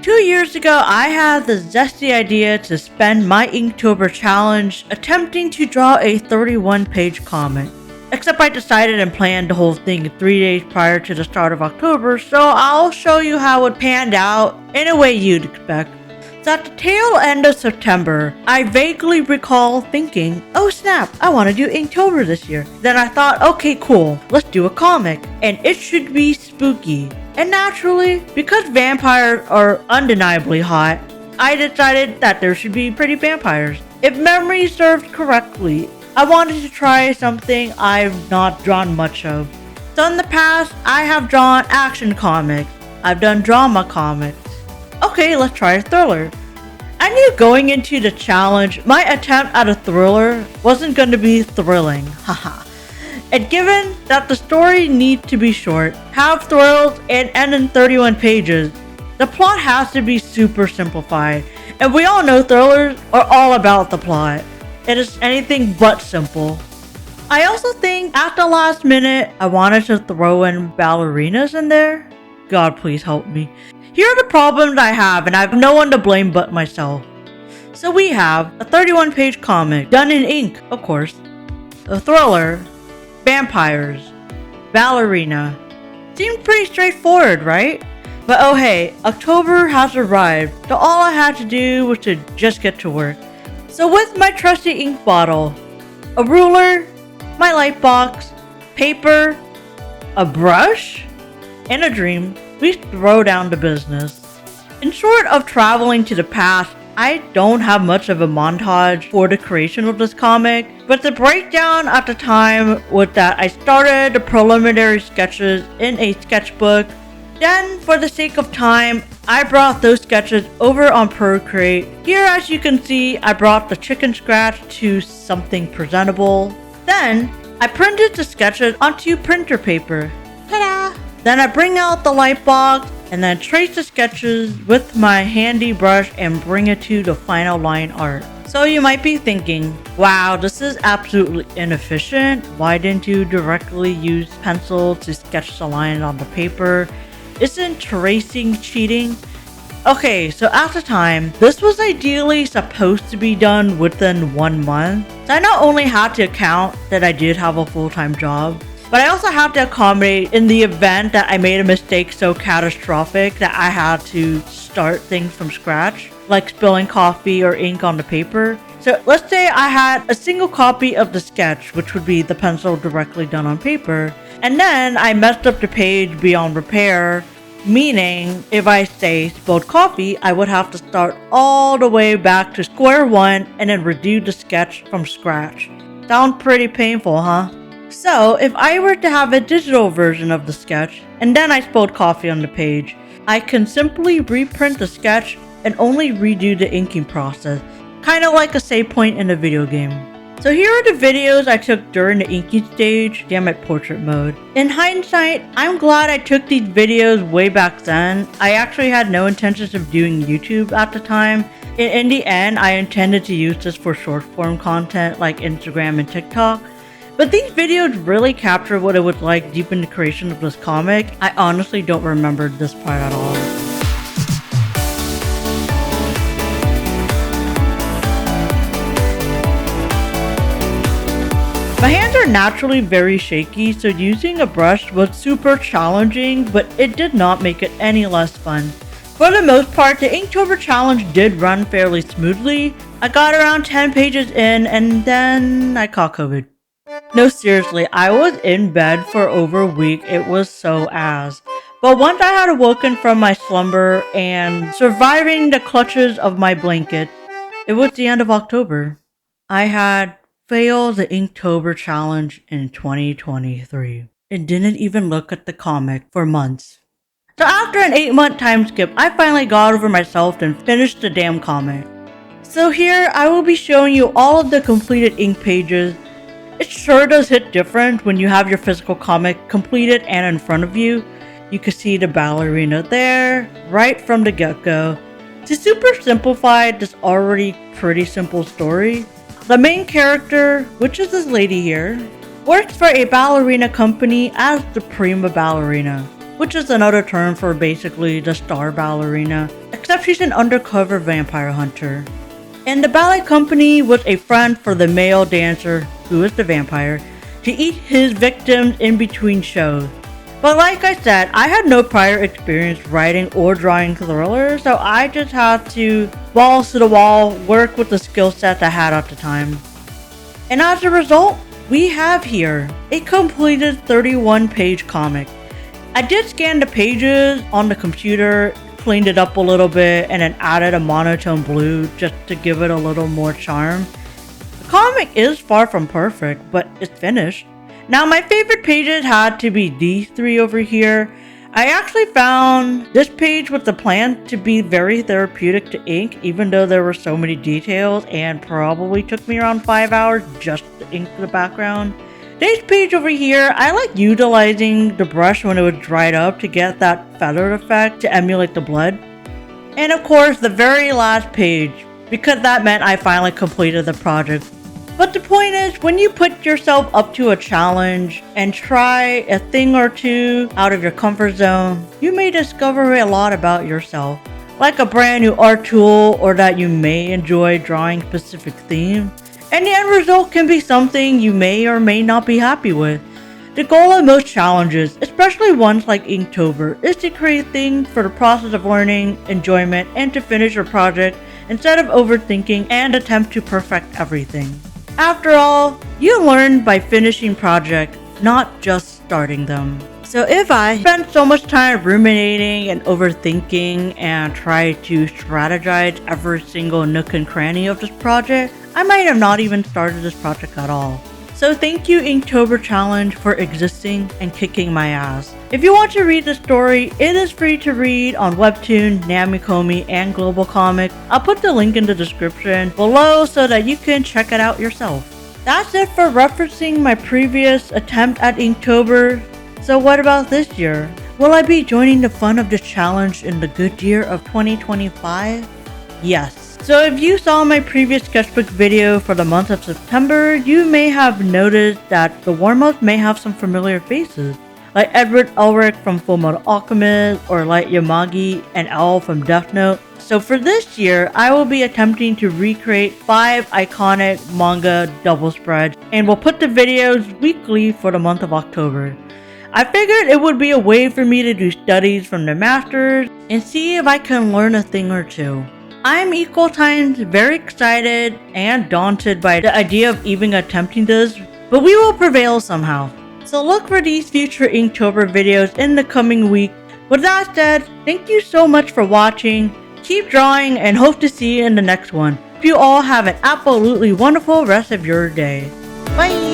2 years ago, I had the zesty idea to spend my Inktober challenge attempting to draw a 31-page comic. Except I decided and planned the whole thing 3 days prior to the start of October, so I'll show you how it panned out in a way you'd expect. So at the tail end of September, I vaguely recall thinking, oh snap, I want to do Inktober this year. Then I thought, okay cool, let's do a comic, and it should be spooky. And naturally, because vampires are undeniably hot, I decided that there should be pretty vampires. If memory serves correctly, I wanted to try something I've not drawn much of. So in the past, I have drawn action comics. I've done drama comics. Okay, let's try a thriller. I knew going into the challenge, my attempt at a thriller wasn't going to be thrilling, haha. And given that the story needs to be short, have thrills, and end in 31 pages, the plot has to be super simplified. And we all know thrillers are all about the plot. It is anything but simple. I also think at the last minute, I wanted to throw in ballerinas in there. God, please help me. Here are the problems I have, and I have no one to blame but myself. So we have a 31-page comic, done in ink, of course, a thriller, vampires, ballerina. Seemed pretty straightforward, right? But oh hey, October has arrived, so all I had to do was to just get to work. So with my trusty ink bottle, a ruler, my light box, paper, a brush, and a dream, we throw down to business. In short of traveling to the past, I don't have much of a montage for the creation of this comic, but the breakdown at the time was that I started the preliminary sketches in a sketchbook. Then, for the sake of time, I brought those sketches over on Procreate. Here, as you can see, I brought the chicken scratch to something presentable. Then, I printed the sketches onto printer paper. Ta-da! Then I bring out the light box and then trace the sketches with my handy brush and bring it to the final line art. So you might be thinking, wow, this is absolutely inefficient. Why didn't you directly use pencil to sketch the line on the paper? Isn't tracing cheating? Okay, so at the time, this was ideally supposed to be done within 1 month. So I not only had to account that I did have a full-time job, but I also have to accommodate in the event that I made a mistake so catastrophic that I had to start things from scratch, like spilling coffee or ink on the paper. So let's say I had a single copy of the sketch, which would be the pencil directly done on paper, and then I messed up the page beyond repair, meaning if I say spilled coffee, I would have to start all the way back to square one and then redo the sketch from scratch. Sound pretty painful, huh? So, if I were to have a digital version of the sketch, and then I spilled coffee on the page, I can simply reprint the sketch and only redo the inking process, kinda like a save point in a video game. So here are the videos I took during the inking stage, damn it, portrait mode. In hindsight, I'm glad I took these videos way back then. I actually had no intentions of doing YouTube at the time. In the end, I intended to use this for short form content like Instagram and TikTok. But these videos really capture what it was like deep in the creation of this comic. I honestly don't remember this part at all. My hands are naturally very shaky, so using a brush was super challenging, but it did not make it any less fun. For the most part, the Inktober challenge did run fairly smoothly. I got around 10 pages in and then I caught COVID. No, seriously, I was in bed for over a week. It was so ass. But once I had awoken from my slumber and surviving the clutches of my blanket, it was the end of October. I had failed the Inktober challenge in 2023 and didn't even look at the comic for months. So after an 8-month time skip, I finally got over myself and finished the damn comic. So here, I will be showing you all of the completed ink pages. It sure does hit different when you have your physical comic completed and in front of you. You can see the ballerina there, right from the get-go. To super simplify this already pretty simple story, the main character, which is this lady here, works for a ballerina company as the prima ballerina. which is another term for basically the star ballerina, except she's an undercover vampire hunter. And the ballet company was a front for the male dancer, who is the vampire, to eat his victims in between shows. But like I said, I had no prior experience writing or drawing thrillers, so I just had to balls to the wall work with the skill set I had at the time. And as a result, we have here a completed 31-page comic. I did scan the pages on the computer, cleaned it up a little bit, and then added a monotone blue just to give it a little more charm. The comic is far from perfect, but it's finished. Now my favorite pages had to be these three over here. I actually found this page with the plant to be very therapeutic to ink, even though there were so many details and probably took me around 5 hours just to ink the background. This page over here, I like utilizing the brush when it was dried up to get that feathered effect to emulate the blood. And of course the very last page, because that meant I finally completed the project. But the point is, when you put yourself up to a challenge and try a thing or two out of your comfort zone, you may discover a lot about yourself. Like a brand new art tool, or that you may enjoy drawing a specific theme. And the end result can be something you may or may not be happy with. The goal of most challenges, especially ones like Inktober, is to create things for the process of learning, enjoyment, and to finish your project instead of overthinking and attempt to perfect everything. After all, you learn by finishing projects, not just starting them. So if I spent so much time ruminating and overthinking and try to strategize every single nook and cranny of this project, I might have not even started this project at all. So thank you Inktober Challenge for existing and kicking my ass. If you want to read the story, it is free to read on Webtoon, Namikomi, and Global Comics. I'll put the link in the description below so that you can check it out yourself. That's it for referencing my previous attempt at Inktober. So what about this year? Will I be joining the fun of this challenge in the good year of 2025? Yes. So if you saw my previous sketchbook video for the month of September, you may have noticed that the warm-up may have some familiar faces, like Edward Elric from Fullmetal Alchemist, or Light Yamagi and Owl from Death Note. So for this year, I will be attempting to recreate 5 iconic manga double spreads, and will put the videos weekly for the month of October. I figured it would be a way for me to do studies from the masters and see if I can learn a thing or two. I'm equal times very excited and daunted by the idea of even attempting this, but we will prevail somehow. So look for these future Inktober videos in the coming week. With that said, thank you so much for watching, keep drawing, and hope to see you in the next one. Hope you all have an absolutely wonderful rest of your day. Bye!